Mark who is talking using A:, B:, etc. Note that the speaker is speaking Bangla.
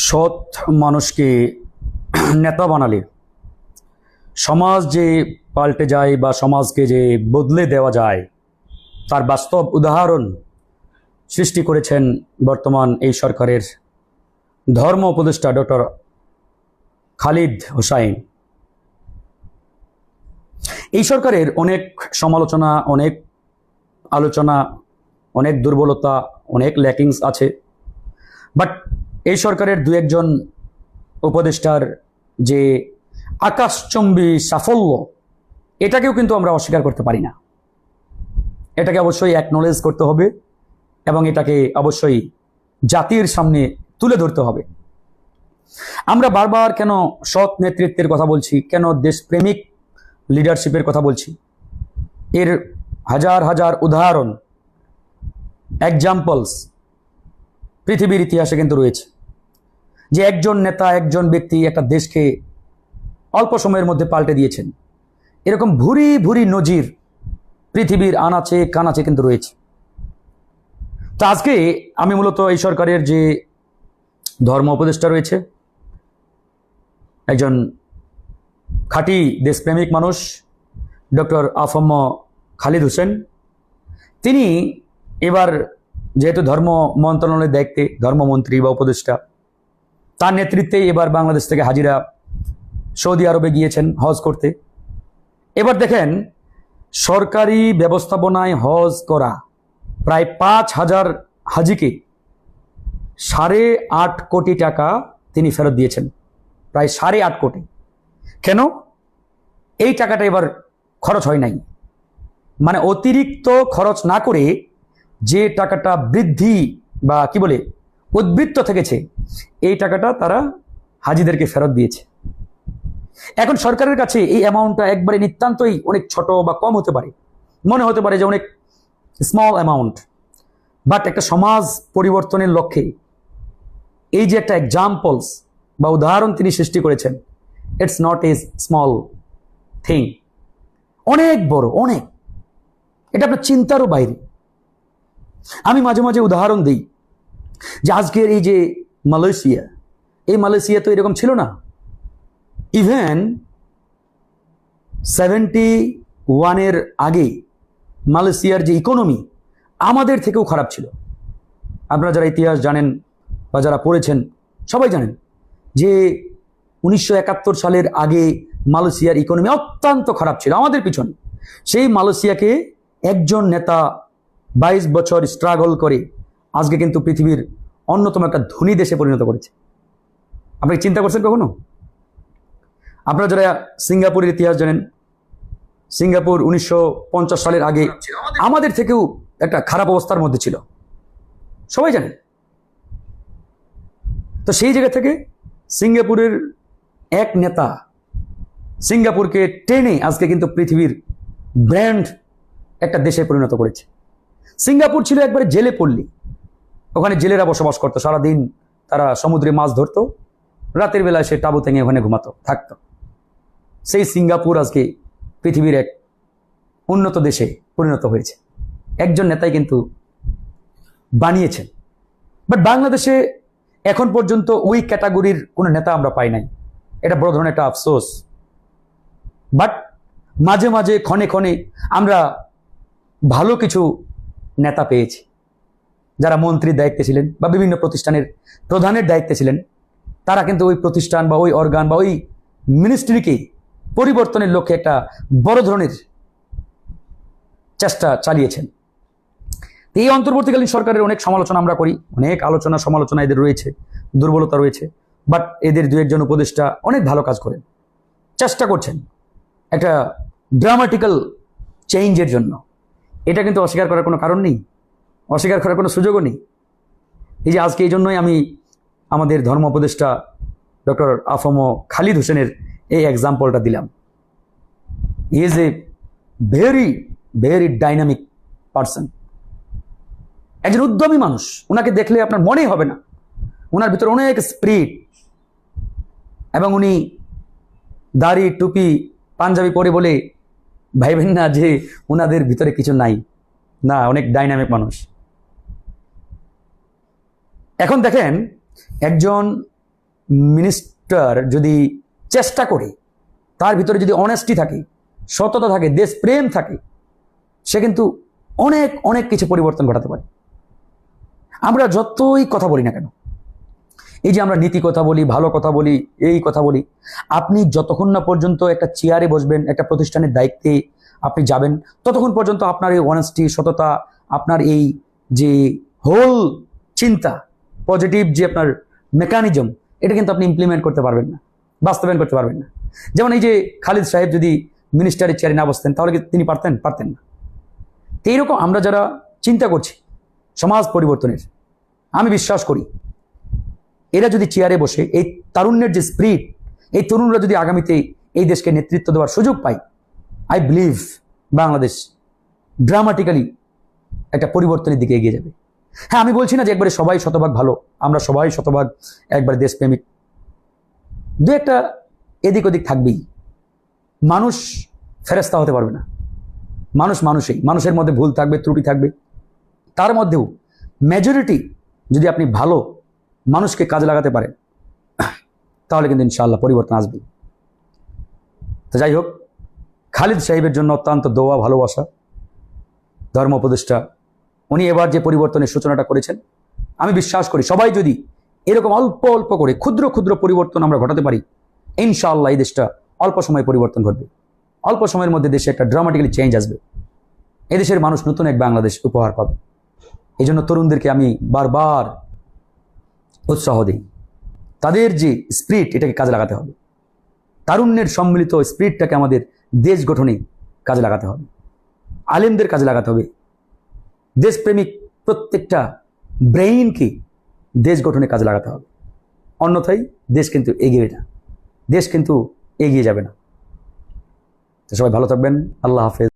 A: সৎ মানুষকে নেতা বানালে সমাজ যে পাল্টে যায় বা সমাজকে যে বদলে দেওয়া যায় তার বাস্তব উদাহরণ সৃষ্টি করেছেন বর্তমান এই সরকারের ধর্ম উপদেষ্টা ডক্টর খালিদ হোসাইন। এই সরকারের অনেক সমালোচনা, অনেক আলোচনা, অনেক দুর্বলতা, অনেক ল্যাকিংস আছে, বাট এই সরকারের দু একজন উপদেষ্টার যে আকাশচুম্বী সাফল্য, এটাকেও কিন্তু আমরা অস্বীকার করতে পারি না। এটাকে অবশ্যই অ্যাকনলেজ করতে হবে এবং এটাকে অবশ্যই জাতির সামনে তুলে ধরতে হবে। আমরা বারবার কেন সৎ নেতৃত্বের কথা বলছি, কেন দেশপ্রেমিক লিডারশিপের কথা বলছি? এর হাজার হাজার উদাহরণ, এক্সাম্পলস পৃথিবীর ইতিহাসে কিন্তু রয়েছে, যে একজন নেতা, একজন ব্যক্তি একটা দেশকে অল্প সময়ের মধ্যে পাল্টে দিয়েছেন। এরকম ভুরি ভুরি নজির পৃথিবীর আনাচে কানাচে কিন্তু রয়েছে। তো আজকে আমি মূলত এই সরকারের যে ধর্ম উপদেষ্টা রয়েছে, একজন খাঁটি দেশপ্রেমিক মানুষ ডক্টর আফম খালিদ হোসেন, তিনি এবার যেহেতু ধর্ম মন্ত্রণালয়ের দায়িত্বে, ধর্মমন্ত্রী বা উপদেষ্টা, তার নেতৃত্বে এবার বাংলাদেশ থেকে হাজিরা সৌদি আরবে গিয়েছেন হজ করতে। এবার দেখেন, সরকারি ব্যবস্থাপনায় হজ করা প্রায় 5,000 হাজিকে 8.5 কোটি টাকা তিনি ফেরত দিয়েছেন, প্রায় 8.5 কোটি। কেন? এই টাকাটা এবার খরচ হয় নাই, মানে অতিরিক্ত খরচ না করে যে টাকাটা বৃদ্ধি বা কি বলে উদ্বৃত্ত থেকেছে, এই টাকাটা তারা হাজিদেরকে ফেরত দিয়েছে। এখন সরকারের কাছে এই অ্যামাউন্টটা একবারে নিতান্তই অনেক ছোট বা কম হতে পারে, মনে হতে পারে যে অনেক স্মল অ্যামাউন্ট, বাট একটা সমাজ পরিবর্তনের লক্ষ্যে এই যে একটা এক্সাম্পলস বা উদাহরণ তিনি সৃষ্টি করেছেন, it's not a small thing, অনেক বড়, অনেক, এটা আপনার চিন্তারও বাইরে। আমি মাঝে মাঝে উদাহরণ দিই যে আজকের এই যে মালয়েশিয়া, এই মালয়েশিয়া তো এরকম ছিল না। ইভেন 71 আগে মালয়েশিয়ার যে ইকোনমি আমাদের থেকেও খারাপ ছিল। আপনারা যারা ইতিহাস জানেন বা যারা পড়েছেন সবাই জানেন যে 1971 সালের আগে মালয়েশিয়ার ইকোনমি অত্যন্ত খারাপ ছিল আমাদের পিছনে। সেই মালয়েশিয়াকে একজন নেতা 22 বছর স্ট্রাগল করে আজকে কিন্তু পৃথিবীর অন্যতম একটা ধনী দেশে পরিণত করেছে। আপনি চিন্তা করছেন কখনো? আপনারা যারা সিঙ্গাপুরের ইতিহাস জানেন, সিঙ্গাপুর 1950 সালের আগে আমাদের থেকেও একটা খারাপ অবস্থার মধ্যে ছিল, সবাই জানেন। তো সেই জায়গা থেকে সিঙ্গাপুরের এক নেতা সিঙ্গাপুরকে টেনে আজকে কিন্তু পৃথিবীর ব্র্যান্ড একটা দেশে পরিণত করেছে। সিঙ্গাপুর ছিল একবারে জেলে পল্লী, ওখানে জেলেরা বসবাস করতো, সারাদিন তারা সমুদ্রে মাছ ধরতো, রাতের বেলায় সে তাঁবু ভেঙে ওখানে ঘুমাতো থাকতো। সেই সিঙ্গাপুর আজকে পৃথিবীর এক উন্নত দেশে পরিণত হয়েছে, একজন নেতাই কিন্তু বানিয়েছেন। বাট বাংলাদেশে এখন পর্যন্ত ওই ক্যাটাগরির কোনো নেতা আমরা পাই নাই, এটা বড় ধরনের একটা আফসোস। বাট মাঝে মাঝে ক্ষণে ক্ষণে আমরা ভালো কিছু নেতা পেয়েছি, যারা মন্ত্রীর দায়িত্বে ছিলেন বা বিভিন্ন প্রতিষ্ঠানের প্রধানের দায়িত্বে ছিলেন, তারা কিন্তু ওই প্রতিষ্ঠান বা ওই অর্গান বা ওই মিনিস্ট্রিকে পরিবর্তনের লক্ষ্যে একটা বড় ধরনের চেষ্টা চালিয়েছেন। এই অন্তর্বর্তীকালীন সরকারের অনেক সমালোচনা আমরা করি, অনেক আলোচনা সমালোচনা এদের রয়েছে, দুর্বলতা রয়েছে, বাট এদের দু একজন উপদেষ্টা অনেক ভালো কাজ করেন, চেষ্টা করছেন একটা ড্রামাটিক্যাল চেঞ্জের জন্য। এটা কিন্তু অস্বীকার করার কোনো কারণ নেই, অস্বীকার করার কোনো সুযোগও নেই। এই যে আজকে এই জন্যই আমি আমাদের ধর্ম উপদেষ্টা ডক্টর আফম খালিদ হোসেনের এই এক্সাম্পলটা দিলাম। He is a very very dynamic person, একজন উদ্যমী মানুষ। ওনাকে দেখলে আপনার মনেই হবে না, ওনার ভিতরে অনেক স্পিরিট, এবং উনি দাড়ি টুপি পাঞ্জাবি পরে বলে ভাইবেন না যে ওনাদের ভিতরে কিছু নাই, না, অনেক ডাইনামিক মানুষ। এখন দেখেন, একজন মিনিস্টার যদি চেষ্টা করে, তার ভিতরে যদি অনেস্টি থাকে, সততা থাকে, দেশপ্রেম থাকে, সে কিন্তু অনেক অনেক কিছু পরিবর্তন ঘটাতে পারে। আমরা যতই কথা বলি না কেন, এই যে আমরা নীতি কথা বলি, ভালো কথা বলি, এই কথা বলি, আপনি যতক্ষণ না পর্যন্ত একটা চেয়ারে বসবেন, একটা প্রতিষ্ঠানের দায়িত্বে আপনি যাবেন, ততক্ষণ পর্যন্ত আপনার এই অনেস্টি, সততা, আপনার এই যে হোল চিন্তা, পজিটিভ যে আপনার মেকানিজম, এটা কিন্তু আপনি ইমপ্লিমেন্ট করতে পারবেন না, বাস্তবায়ন করতে পারবেন না। যেমন এই যে খালিদ সাহেব যদি মিনিস্টারের চেয়ারে না বসতেন, তাহলে কি তিনি পারতেন না। তো এইরকম আমরা যারা চিন্তা করছি সমাজ পরিবর্তনের, আমি বিশ্বাস করি এরা যদি চেয়ারে বসে, এই তারুণ্যের যে স্পিরিট, এই তরুণরা যদি আগামীতে এই দেশকে নেতৃত্ব দেওয়ার সুযোগ পায়, আই বিলিভ বাংলাদেশ ড্রামাটিক্যালি একটা পরিবর্তনের দিকে এগিয়ে যাবে। হ্যাঁ, আমি বলছি না যে একবারে সবাই শতভাগ ভালো, আমরা সবাই শতভাগ একবারে দেশপ্রেমিক, দু একটা এদিক ওদিক থাকবেই। মানুষ ফেরেস্তা হতে পারবে না, মানুষ মানুষই, মানুষের মধ্যে ভুল থাকবে, ত্রুটি থাকবে, তার মধ্যেও মেজরিটি যদি আপনি ভালো মানুষকে কাজে লাগাতে পারেন, তাহলে কিন্তু ইনশাআল্লাহ পরিবর্তন আসবে। তো যাই হোক, খালিদ সাহেবের জন্য অত্যন্ত দোয়া, ভালোবাসা, ধর্ম উপদেষ্টা, উনি এবার যে পরিবর্তনের সূচনাটা করেছেন, আমি বিশ্বাস করি সবাই যদি এরকম অল্প অল্প করে ক্ষুদ্র ক্ষুদ্র পরিবর্তন আমরা ঘটাতে পারি, ইনশাআল্লাহ এই দেশটা অল্প সময়ে পরিবর্তন ঘটবে। অল্প সময়ের মধ্যে দেশে একটা ড্রামাটিক্যালি চেঞ্জ আসবে। এদেশের মানুষ নতুন এক বাংলাদেশ উপহার পাবে। এই জন্য তরুণদেরকে আমি বারবার উৎসাহ দিই, তাদের যে স্পিরিট, এটাকে কাজে লাগাতে হবে। তারুণ্যের সম্মিলিত স্পিরিটটাকে আমাদের দেশ গঠনে কাজে লাগাতে হবে, আলেমদের কাজে লাগাতে হবে, দেশপ্রেমিক প্রত্যেকটা ব্রেইনকে দেশ গঠনে কাজে লাগাতে হবে। অন্যথায় দেশ কিন্তু এগিয়ে না, দেশ কিন্তু এগিয়ে যাবে না। তো সবাই ভালো থাকবেন, আল্লাহ হাফেজ।